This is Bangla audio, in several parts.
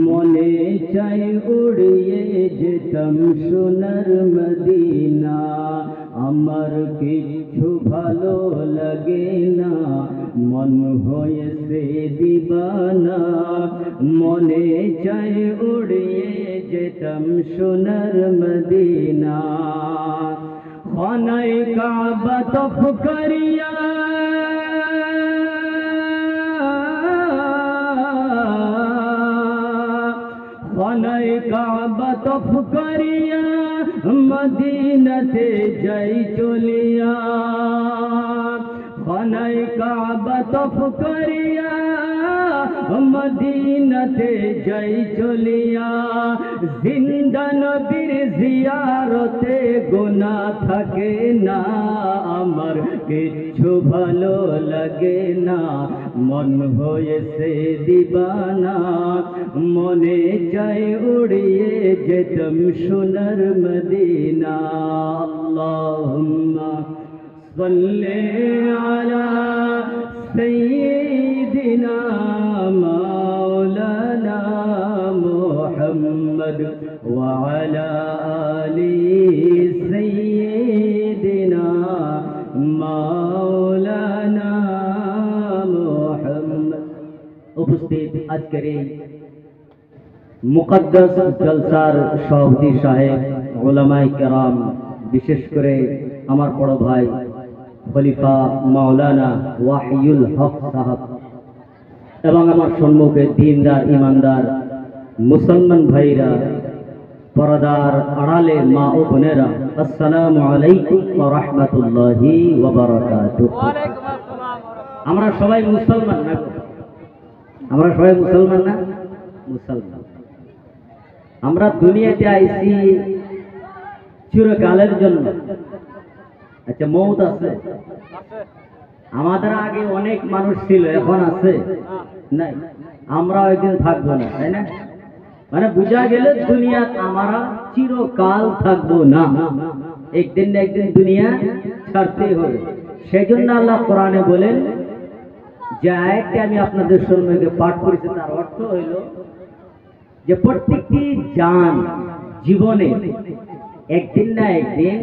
মনে চাই উড়িয়ে যেতাম সোনার মদিনা। আমার কিছু ভালো লাগে না, মন হয়েছে দিবানা। মনে চাই উড়িয়ে যেতাম সোনার মদিনা। খানায়ে কাবা তফ করিয়া খানায়ে কাবা তফ করিয়া মদিনাতে যাই চলিয়া। খানায়ে কাবা তফ করিয়া মদিনাতে যাই চলিয়া। জিন্দা নবীর জিয়ারতে গুনাহ থাকে না, আমার কিচ্ছু ভালো লাগে না, মন হয়েছে দিবানা। মনে চাই উড়িয়ে যেতাম সোনার মদিনা। আল্লাহুম্মা সাল্লি আলা সাইয়্যিদিনা মাওলানা মুহাম্মদ ওয়া আলা আলি সাইয়্যিদিনা মাওলানা মুহাম্মদ। উপস্থিত আজকের এই মুকদ্দাস জলসার সভাপতি সাহেব, উলামায়ে কেরাম, বিশেষ করে আমার বড় ভাই খলিফা মাওলানা ওয়াহিউল হক সাহেব এবং আমার সম্মুখে দিনদার ইমানদার মুসলমান ভাইরা, পর্দার আড়ালে মা ও বোনেরা, আসসালামু আলাইকুম ওয়া রাহমাতুল্লাহি ওয়া বারাকাতুহু। আমরা সবাই মুসলমান না? আমরা সবাই মুসলমান না? মুসলমান। আমরা দুনিয়াতে আইছি চিরকালের জন্য। আচ্ছা, মৌত আছে? আমাদের আগে অনেক মানুষ ছিল, এখন আছে? নাই। আমরা একদিন থাকবো না, তাই না? মানে বুঝা গেলে দুনিয়া আমরা চিরকাল থাকবো না, একদিন না একদিন দুনিয়া ছাড়তেই হবে। সেই জন্য আল্লাহ কোরআনে বলেন, যে আয়াতটি আমি আপনাদের সম্মুখে পাঠ করেছি, তার অর্থ হইল যে প্রত্যেকটি জান জীবনে একদিন না একদিন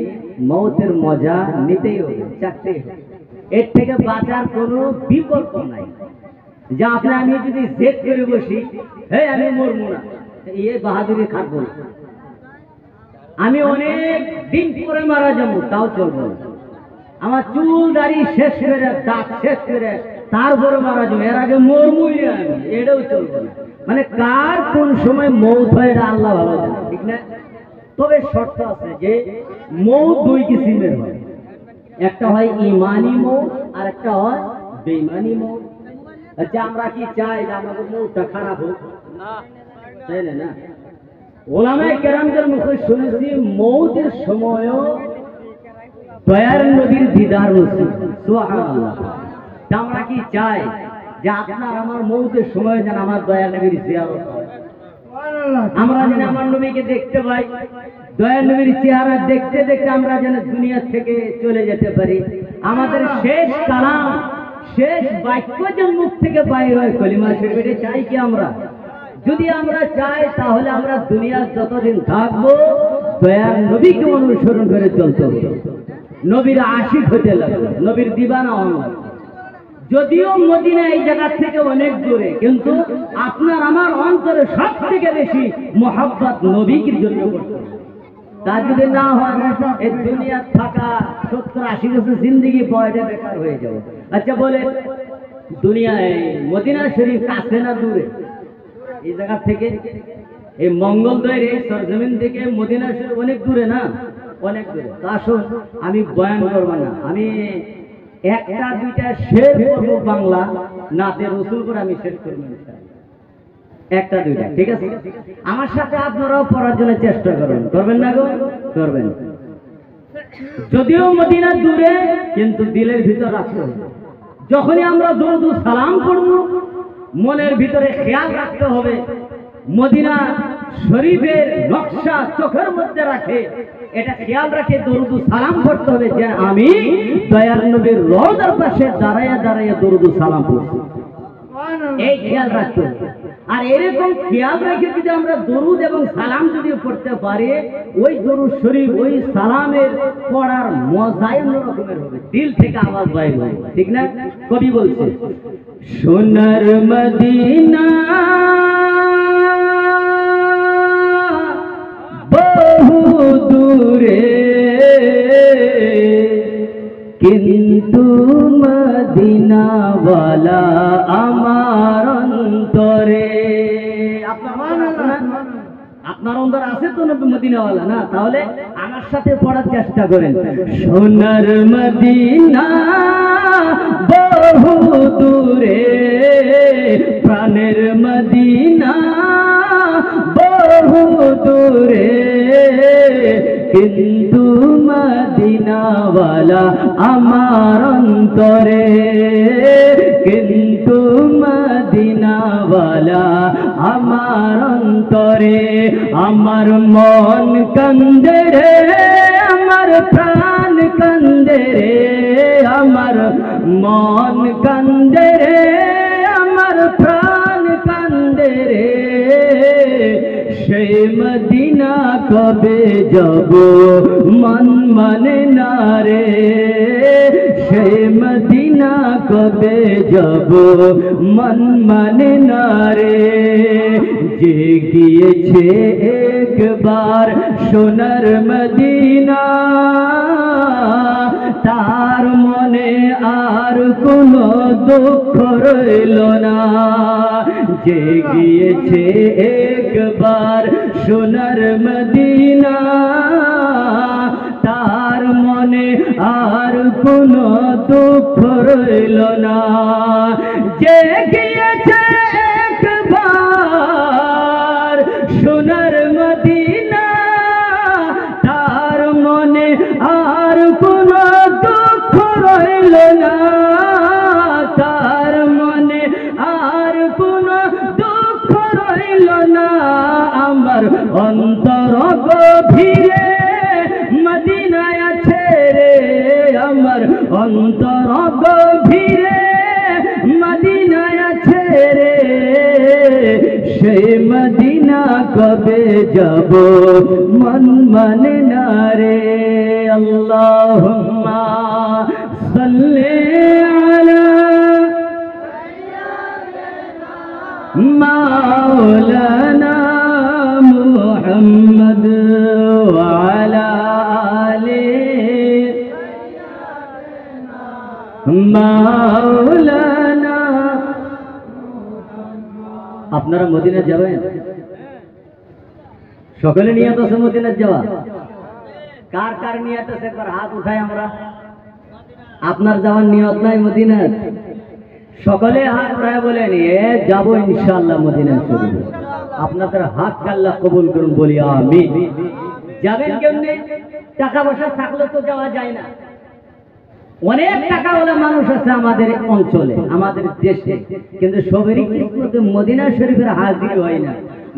মৌতের মজা নিতেই হবে, চাকতেই হবে। এর থেকে বাঁচার কোনো বিকল্প নাই। যা আপনি আমি যদি জেদ করে বসি, হ্যাঁ আমি মরবো না, এই বাহাদুরি খাটবো না, আমি অনেক দিন পরে মারা যাবো, তাও চলবো না। আমার চুল দাড়ি শেষ করে, দাঁত শেষ করে তারপরে মারা যাবো, এর আগে মরবই আমি, এটাও চলবো না। মানে কার কোন সময় মৌত হয় এটা আল্লাহ ভালো জানে, ঠিক না? তবে শর্ত আছে যে মৌত দুই কিসিমের হয়, একটা হয় ইমানি মৌত আর একটা হয় বেঈমানি মৌত। আচ্ছা, আমরা কি চাই যে আমাদের মৌতটা খারাপ হোক? না, তাই না? উলামায়ে কেরামদের মুখে শুনেছি মৌতের সময়ও দয়ার নবীর দিদার নসিব, সুবহানাল্লাহ। আমরা কি চাই যে আপনার আমার মৌতের সময় যেন আমার দয়ার নবীর জিয়ারত হয়, আমরা যেন আমার নবীকে দেখতে পাই, দয়ার নবীর চেহারা দেখতে দেখতে আমরা যেন দুনিয়া থেকে চলে যেতে পারি। আমাদের শেষ কালাম, শেষ বাক্য যেন মুখ থেকে বাইর হয় কলিমা শরীফ, এটা চাই কি আমরা? যদি আমরা চাই তাহলে আমরা দুনিয়ার যতদিন থাকবো দয়ার নবীকে অনুসরণ করে চলতে হবে, নবীর আশিক হতে লাগবে, নবীর দিবানা হওয়া লাগবে। যদিও মদিনা এই জায়গা থেকে অনেক দূরে, কিন্তু আপনার আমার অন্তরে সব থেকে বেশি মোহাব্বত নবীর জন্য করতে হবে। তা যদি না হয় এই দুনিয়া থাকা 70-80 বছর জিন্দগি বয়টা বেকার হয়ে যাবে। আচ্ছা বলে, দুনিয়ায় মদিনা শরীফ কাছে না দূরে? এই জায়গা থেকে, এই মঙ্গলদয়ের এই সরজমিন থেকে মদিনা শরীফ অনেক দূরে না? অনেক দূরে। তা আসুন, আমি বয়ান করবো না, আমি একটা দুইটা শের করবো বাংলা নাতে রসুল করে আমি শেষ করবো, একটা দুইটা, ঠিক আছে? আমার সাথে আপনারাও পড়ার জন্য চেষ্টা করবেন, করবেন না গো? করবেন। যদিও মদিনা দূরে, কিন্তু দিলের ভিতর রাখতে হবে। যখনই আমরা দরুদ সালাম করব, মনের ভিতরে খেয়াল রাখতে হবে মদিনা শরীফের নকশা চোখের মধ্যে রাখে, এটা খেয়াল রাখে দরুদ সালাম করতে হবে যে আমি দয়ার নবীর রওজার পাশে দাঁড়ায়া দাঁড়ায়া দরুদ সালাম করছি, এই খেয়াল রাখতে হবে। আর এরকম খেয়াল রেখে যদি আমরা দরুদ এবং সালাম যদি পড়তে পারি, ওই দরুদ শরীফ ওই সালামের পড়ার মজাই অন্যরকমের হবে, দিল থেকে আওয়াজ বাইর হবে, ঠিক না? কবি বলছে সোনার মদিনা বহু দূরে কিন্তু মদিনাওয়ালা আমার অন্তরে। আপনার অন্তর আছে তো নবী মদিনাওয়ালা না? তাহলে আমার সাথে পড়ার চেষ্টা করেন। সোনার মদিনা বহু দূরে, প্রাণের মদিনা বহু দূরে কিন্তু মদিনাওয়ালা আমার অন্তরে, কিন্তু মদিনাওয়ালা আমার অন্তরে। আমার মন কান্দে রে, আমার প্রাণ কান্দে রে, আমার মন কান্দে রে, আমার প্রাণ কান্দে রে। সেই মদিনা কবে যাব মন মানে না রে, সেই মদিনা কবে যাব মন মানে না রে। যে গিয়েছে একবার সোনার মদিনা, তার মনে আর কোনো দুঃখ রইল না। যে গিয়েছে একবার সোনার মদিনা, তার মনে আর কোনো দুঃখ রইল না। যে গিয়েছে একবার সোনার মদিনা, তার মনে আর কোনো দুঃখ রইল না, তার মনে আর কোনো দুঃখ রইল না। আমার অন্তর গভীরে মদিনায় আছে রে, আমার অন্তর গভীরে মদিনায় আছে রে। সেই মদিনা কবে যাব মন মানে না রে। আল্লাহুম্মা সাল্লি আলা মাওলানা মুহাম্মদ ওয়া আলা আলি মাওলানা। আপনারা মদিনা যাবেন? সকলে নিয়ত আছে মদিনা যাওয়া? কার কার নিয়ত আছে একবার হাত উঠাই আমরা। আপনার যাওয়ার নিয়ত নাই মদিনা? সকলে হাত উঠায় বলেন এ যাব ইনশাআল্লাহ মদিনা শরীফ। আপনাদের হাত আল্লাহ কবুল করুন, বলি আমিন। যাবেন কেমনে? টাকা পয়সা থাকলে তো যাওয়া যায় না। অনেক টাকাওয়ালা মানুষ আছে আমাদের অঞ্চলে, আমাদের দেশে, কিন্তু সবেরই কিসমতে মদিনা শরীফের হাজির হয় না।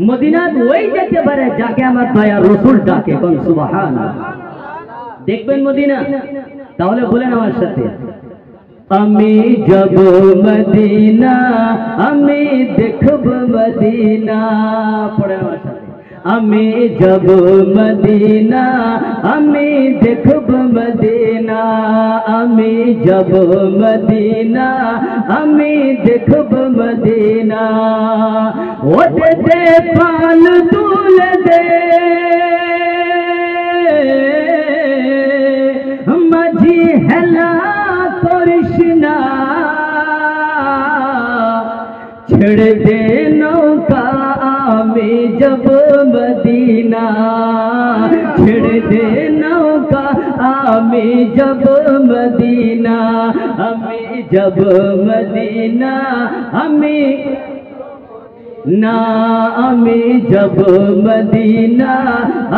মদিনা ওই যেতে পারে যাকে আমার দয়া রাসূল ডাকে, কোন সুবহানাল্লাহ। দেখবেন মদিনা? তাহলে বলেন আমার সাথে, আমি যাব মদিনা, আমি দেখব মদিনা। পড়ে আমার সাথে, আমি যাব মদিনা, আমি দেখব মদিনা, আমি যাব মদিনা, আমি দেখব মদিনা। ওঠে দে পাল তুলে দে মাঝি হেলা করিস না, ছেড়ে দে নৌকা আমি যাব মদিনা, ছেড়ে দে নৌকা আমি যাব মদিনা, আমি যাব মদিনা, আমি না আমি যাব মদিনা,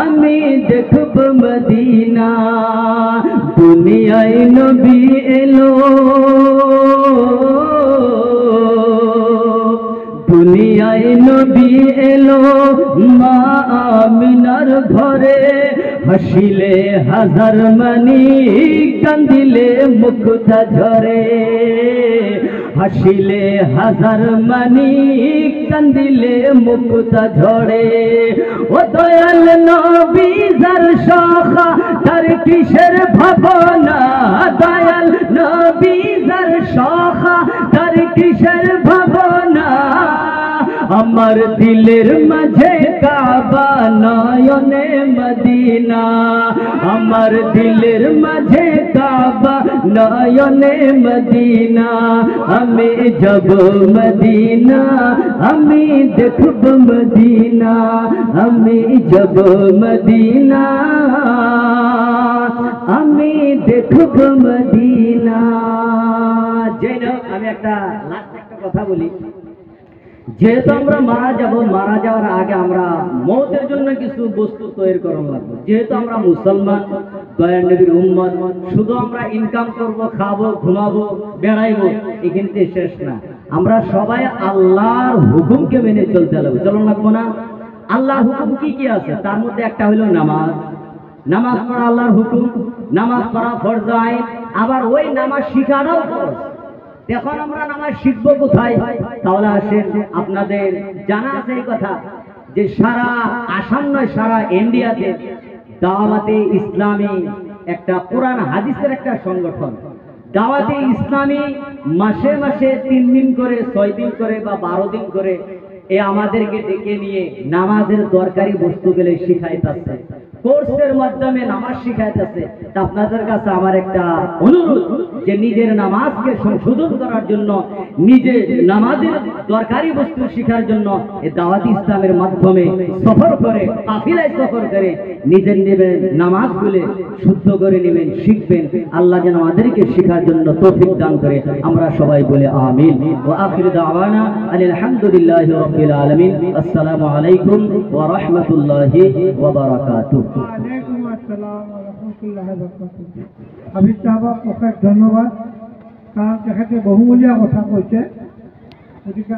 আমি দেখব মদিনা। দুনিয়ায় নবী এলো, দুনিয়ায় নবী এলো মা আমিনার ঘরে, হাসিলে হাজার মানি কান্দিলে মুক্তা ঝরে, হাসিলে হাজার মানিক কান্দিলে মুক্তা ঝরে ও দয়াল নবী যার সখা তার কিসের ভাবনা দয়াল নবী যার সখা তার কিসের ভাবনা আমার দিলের মাঝে কাবা নয়নে মদিনা আমার দিলের মাঝে কাবা নয়নে মদিনা আমি যাব মদিনা আমি দেখব মদিনা আমি যাব মদিনা আমি দেখব মদিনা। যেন আমি একটা লাস্ট একটা কথা বলি, যেহেতু আমরা মারা যাব, মারা যাওয়ার আগে আমরা মওতের জন্য কিছু বস্তু তৈরি করা লাগবে। যেহেতু আমরা মুসলমান, দয়ার নবীর উম্মত, শুধু আমরা ইনকাম করব, খাবো, ঘুমাবো, বেড়াইবো, এখানে শেষ না। আমরা সবাই আল্লাহর হুকুমকে মেনে চলতে লাগবে। চলুন লাগবো না? আল্লাহর হুকুম কি কি আছে? তার মধ্যে একটা হলো নামাজ। নামাজ পড়া আল্লাহর হুকুম, নামাজ পড়া ফরজ আইন, আবার ওই নামাজ শিখাটাও ফরজ। এখন আমরা নামাজ শিখবো কোথায়? তাহলে আসেন, আপনাদের জানা আছে এই কথা যে সারা আসাম নয়, সারা ইন্ডিয়াতে দাওয়াতে ইসলামী একটা কোরআন হাদিসের একটা সংগঠন। দাওয়াতে ইসলামী মাসে মাসে 3 দিন করে, 6 দিন করে বা 12 দিন করে এ আমাদেরকে ডেকে নিয়ে নামাজের দরকারি বস্তুগুলো শিখাইতেছে, কোর্সের মাধ্যমে নামাজ শিখাইতেছে। তা আপনাদের কাছে আমার একটা অনুরোধ যে নিজের নামাজকে সংশোধন করার জন্য, নিজে নামাজের দরকারি বস্তু শেখার জন্য এই দাওয়াত ইসলামের মাধ্যমে সফর করে, কাফিলায় সফর করে নিজের নেবেন, নামাজগুলো শুদ্ধ করে নেবেন, শিখবেন। আল্লাহ যেন আমাদেরকে শেখার জন্য তৌফিক দান করে। আমরা সবাই বলে আমিন। ওয়া আখিরু দাওয়ানা আলহামদুলিল্লাহি রাব্বিল আলামিন। আসসালামু আলাইকুম ওয়া রাহমাতুল্লাহি ওয়া বারাকাতুহু। ওয়ালাইকুম আসসালাম ওয়া রাহমাতুল্লাহি ওয়া বারাকাতুহু। হাবিব সাহেবক অশেষ ধন্যবাদ, কাৰণ তেখেতে বহুমূলীয়া কথা কৈছে। গতিকে